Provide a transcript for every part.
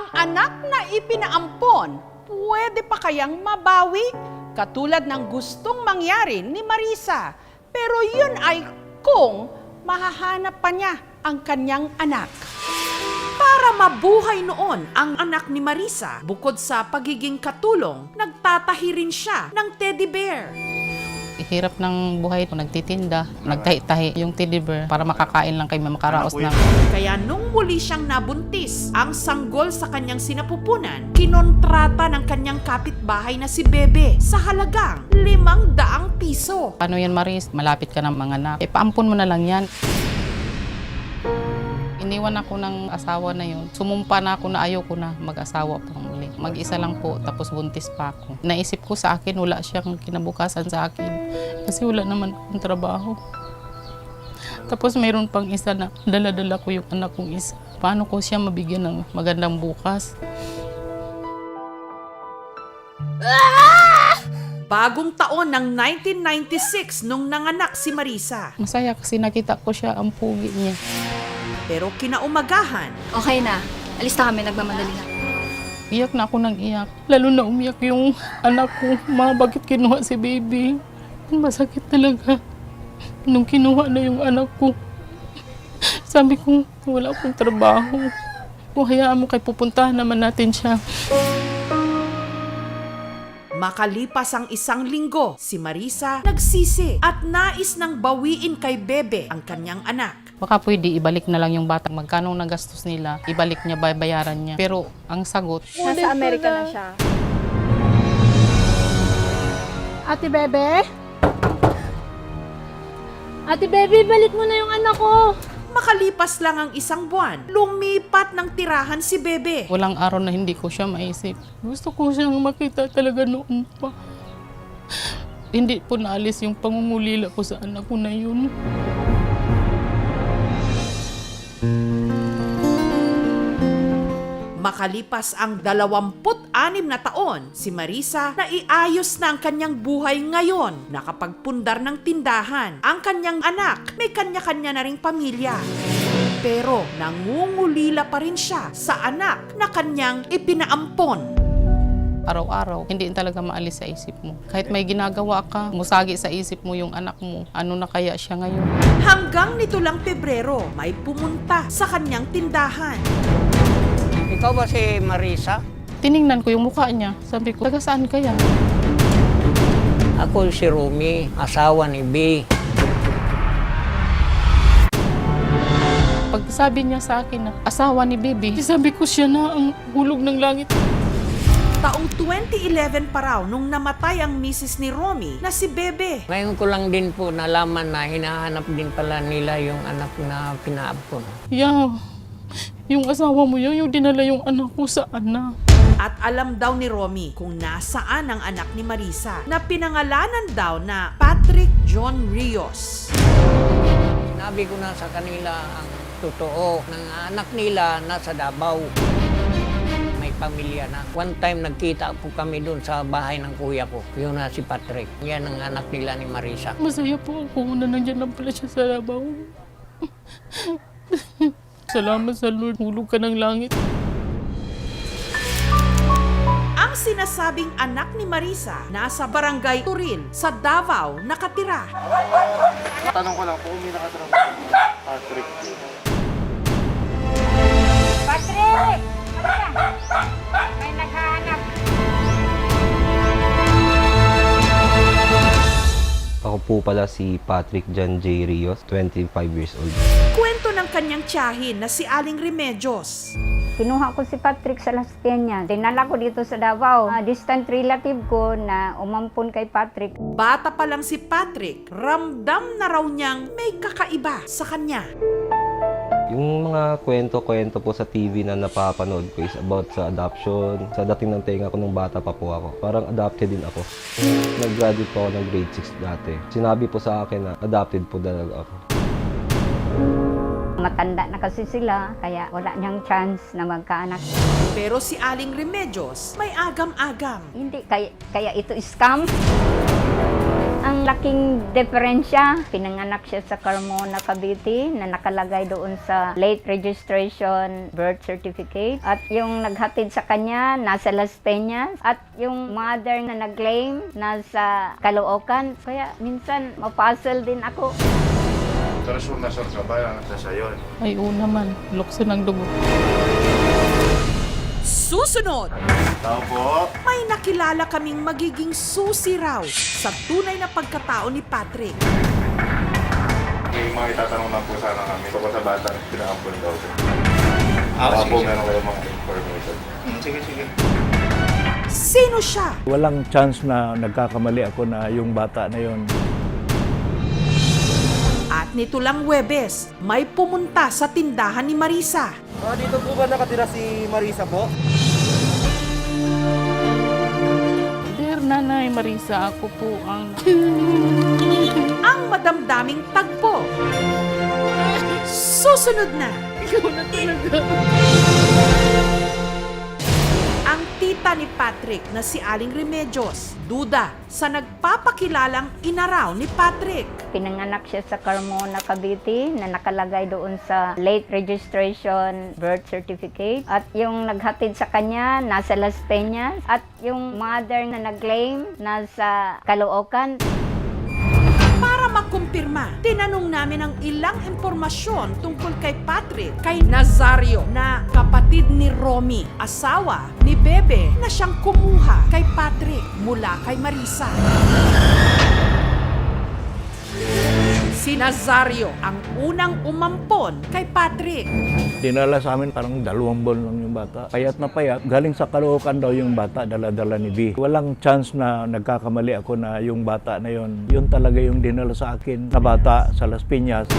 Ang anak na ipinaampon, pwede pa kayang mabawi? Katulad ng gustong mangyari ni Marisa. Pero yun ay kung mahahanap pa niya ang kanyang anak. Para mabuhay noon ang anak ni Marisa, bukod sa pagiging katulong, nagtatahi rin siya ng teddy bear. Hirap ng buhay ko, nagtitinda, nagtahi-tahi yung teddy bear para makakain lang kay makaraos na. Kaya nung muli siyang nabuntis, ang sanggol sa kanyang sinapupunan, kinontrata ng kanyang kapitbahay na si Bebe sa halagang 500 piso. Paano yan, Maris? Malapit ka ng mga anak. Paampun mo na lang yan. Iniwan ako ng asawa na yun. Sumumpa na ako na ayoko na mag-asawa pang muli. Mag-isa lang po, tapos buntis pa ako. Naisip ko sa akin, wala siyang kinabukasan sa akin. Kasi wala naman akong trabaho. Tapos mayroon pang isa na dala-dala ko yung anak kong isa. Paano ko siya mabigyan ng magandang bukas? Bagong taon ng 1996 nung nanganak si Marisa. Masaya kasi nakita ko siya, ang pugi niya. Pero kinaumagahan, Okay na. Alis na kami, nagmamadali na. Iyak na ako ng iyak. Lalo na umiyak yung anak ko. Ma, bakit kinuha si baby? Masakit talaga. Nung kinuha na yung anak ko, sabi ko, wala akong trabaho. Kung hayaan mo kay pupuntahan naman natin siya. makalipas ang 1 linggo, si Marisa nagsisi at nais nang bawiin kay Bebe ang kanyang anak. Baka pwede ibalik na lang yung bata. Magkano nagastos nila, ibalik niya, bayaran niya. Pero ang sagot, Nasa Amerika na siya. Ate Bebe? Ate Bebe, balik mo na yung anak ko. Makalipas lang ang 1 buwan, lumipat ng tirahan si Bebe. walang araw na hindi ko siya maisip. Gusto ko siyang makita talaga noon pa. Hindi po naalis yung pangungulila ko sa anak ko na yun. Makalipas ang 26 na taon, si Marisa naiayos na ang kanyang buhay ngayon. Nakapagpundar ng tindahan. Ang kanyang anak, may kanya-kanya na ring pamilya. Pero nangungulila pa rin siya sa anak na kanyang ipinaampon. Araw-araw, hindi talaga maalis sa isip mo. Kahit may ginagawa ka, musagi sa isip mo yung anak mo. Ano na kaya siya ngayon? Hanggang nito lang Pebrero, may pumunta sa kanyang tindahan. Ikaw ba si Marisa? Tiningnan ko yung mukha niya. Sabi ko, taga saan kaya? Ako si Rumi, asawa ni B. Pag sabi niya sa akin na asawa ni Baby, sabi ko siya na ang hulog ng langit. Taong 2011 pa raw nung namatay ang misis ni Romy na si Bebe. Ngayon ko lang din po nalaman na hinahanap din pala nila yung anak na pinaabon. Yeah, yung asawa mo yun, yung dinala yung anak ko saan na. At alam daw ni Romy kung nasaan ang anak ni Marisa na pinangalanan daw na Patrick John Rios. Sinabi ko na sa kanila ang totoo ng anak nila nasa Davao. May pamilya na. One time nagkita po kami doon sa bahay ng kuya ko. Yun na si Patrick. Yan ang anak nila ni Marisa. Masaya po ako na nandiyan na pala siya sa Davao. Salamat sa Lord, hulog ka ng langit. Ang sinasabing anak ni Marisa nasa barangay Turil sa Davao nakatira. Tanong ko lang po kung may nakatira Patrick. Patrick! May naghahanap. Ako po pala si Patrick John J. Rios, 25 years old. Kwento ng kanyang tiyahin na si Aling Remedios. Kinuha ko si Patrick sa Las Piñas. Dinala ko dito sa Davao. Distant relative ko na umampon kay Patrick. Bata pa lang si Patrick, ramdam na raw niyang may kakaiba sa kanya. Yung mga kwento-kwento po sa TV na napapanood ko is about sa adoption. Sa dating ng tenga ko nung bata pa po ako. Parang adopted din ako. Nag-graduate po ako ng grade 6 dati. Sinabi po sa akin na adopted po talaga ako. Matanda na kasi sila, kaya wala niyang chance na magkaanak. Pero si Aling Remedios may agam-agam. Hindi, kaya ito scam. ang laking diferensya. Pinanganak siya sa Carmona, Cavite na nakalagay doon sa late registration birth certificate. At yung naghatid sa kanya, nasa Las Peñas. At yung mother na nag-claim, nasa Caloocan. Kaya minsan, mapuzzle din ako. Pero sure na sure ka ba na siya yun? Ay, naman. Lukso ng dugo. Susunod, Tao po. may nakilala kaming magiging susi raw sa tunay na pagkatao ni Patrick. May mga itatanong lang po sana kami. Tungkol sa batang pinaampun daw siya. Baka po meron kayo mga information. Sige, sige. Sino siya? Walang chance na nagkakamali ako na yung bata na yon. At nito lang Huwebes, may pumunta sa tindahan ni Marisa. Dito po ba nakatira si Marisa po? Dear Nanay Marisa, ako po ang... Ang madamdaming tagpo. Susunod na. Ikaw na talaga. Ang tita ni Patrick na si Aling Remedios, duda sa nagpapakilalang inaraw ni Patrick. Pinanganak siya sa Carmona, Cavite na nakalagay doon sa late registration birth certificate. At yung naghatid sa kanya, nasa Las Peñas. At yung mother na nag-claim, nasa Caloocan. Para makumpirma, tinanong namin ang ilang impormasyon tungkol kay Patrick, kay Nazario na kapatid ni Romy, asawa ni Bebe na siyang kumuha kay Patrick mula kay Marisa. Si Nazario ang unang umampon kay Patrick. Dinala sa amin parang 2 buwan lang yung bata. Payat na payat. Galing sa Caloocan daw yung bata, dala-dala ni B. Walang chance na nagkakamali ako na yung bata na yon. Yun talaga yung dinala sa akin na bata sa Las Piñas.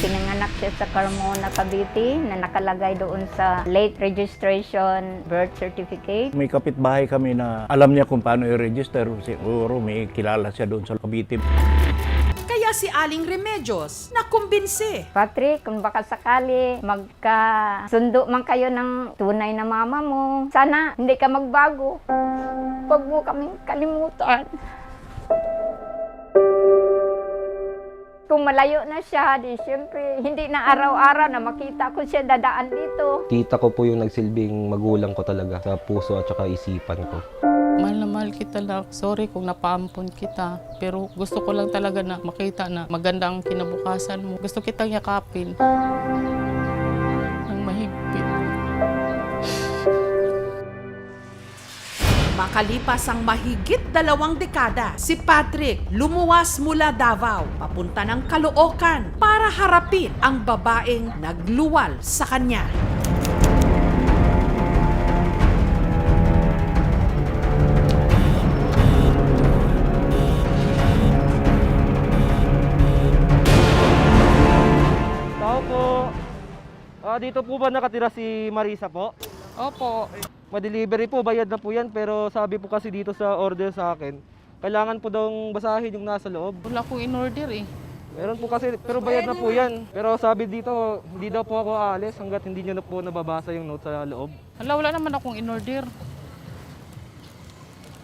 Pinanganak siya sa Carmona, Cavite na nakalagay doon sa late registration birth certificate. May kapitbahay kami na alam niya kung paano i-register. Siguro may kilala siya doon sa Cavite. Kaya si Aling Remedios nakumbinsi. Patrick, kung baka sakali magkasundo man kayo ng tunay na mama mo, sana hindi ka magbago. Huwag mo kaming kalimutan. Kung malayo na siya, di syempre, hindi na araw-araw na makita ko siya dadaan dito. Tita ko po yung nagsilbing magulang ko talaga sa puso at saka isipan ko. Mahal na mahal kita lang. Sorry kung napaampon kita. Pero gusto ko lang talaga na makita na maganda ang kinabukasan mo. Gusto kitang yakapin. Ang mahigpit. Makalipas ang mahigit 2 dekada, si Patrick lumuwas mula Davao papunta ng Caloocan para harapin ang babaeng nagluwal sa kanya. Tao po. Dito po ba nakatira si Marisa po? Opo. Ma-delivery po, bayad na po yan. Pero sabi po kasi dito sa order sa akin, kailangan po daw basahin yung nasa loob. Wala akong in-order eh. Meron po kasi, pero bayad na po yan. Pero sabi dito, hindi daw po ako aalis hanggat hindi nyo na po nababasa yung note sa loob. Wala naman akong in-order.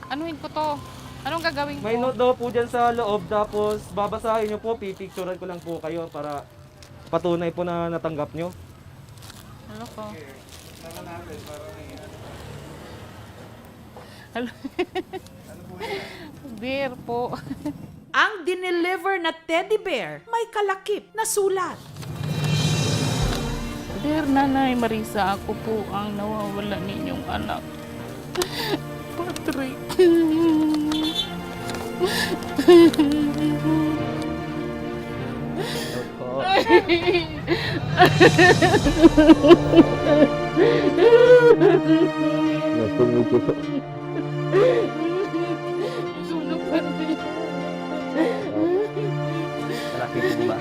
Anuhin ko to? Anong gagawin ko? May note daw po dyan sa loob, tapos babasahin nyo po, pipicturean ko lang po kayo para patunay po na natanggap nyo. Ano ko? Beer po. Ang dineliver na teddy bear may kalakip na sulat. Dear Nanay Marisa, ako po ang nawawala ninyong anak. Patrick. Natulog ko po. Sunog pa rin. Malaki po ba?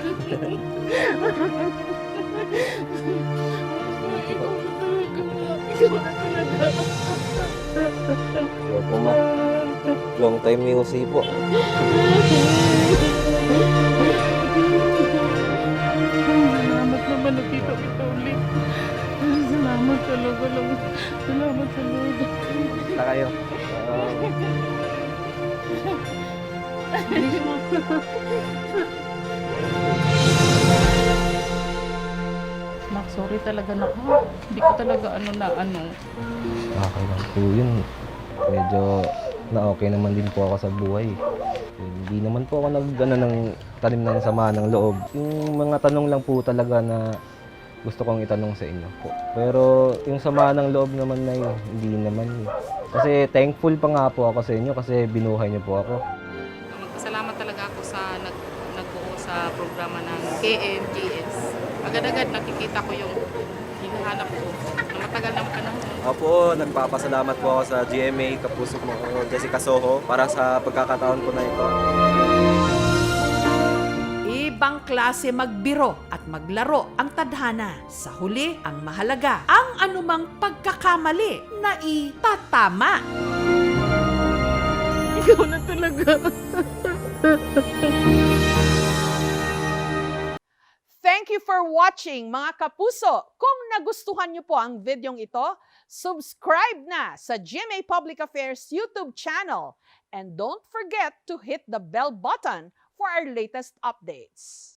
Ikaw na talaga. Wala po ma. Long time may usi po. Salamat naman nakita kita ulit. Salamat talaga lang. Salamat sa Lord. Basta kayo. Nak, sorry talaga nak. Ha? Hindi ko talaga ano. Okay lang po yun. Medyo na-okay naman din po ako sa buhay. Hindi naman po ako ng tanim ng sama ng loob. Yung mga tanong lang po talaga na gusto kong itanong sa inyo po. Pero yung sama ng loob naman na yun, hindi naman eh. Kasi thankful pa nga po ako sa inyo kasi binuhay niyo po ako. Magpasalamat talaga ako sa nagbuo sa programa ng KMGS. Agad-agad nakikita ko yung hinahanap ko na matagal ng panahon. Opo, nagpapasalamat po ako sa GMA, kapuso mo ko, Jessica Soho, para sa pagkakataon ko na ito. Ibang klase magbiro at maglaro ang tadhana. Sa huli, ang mahalaga, ang anumang pagkakamali na itatama. Ikaw na talaga. Thank you for watching, mga kapuso. Kung nagustuhan niyo po ang videong ito, subscribe na sa GMA Public Affairs YouTube channel. And don't forget to hit the bell button for our latest updates.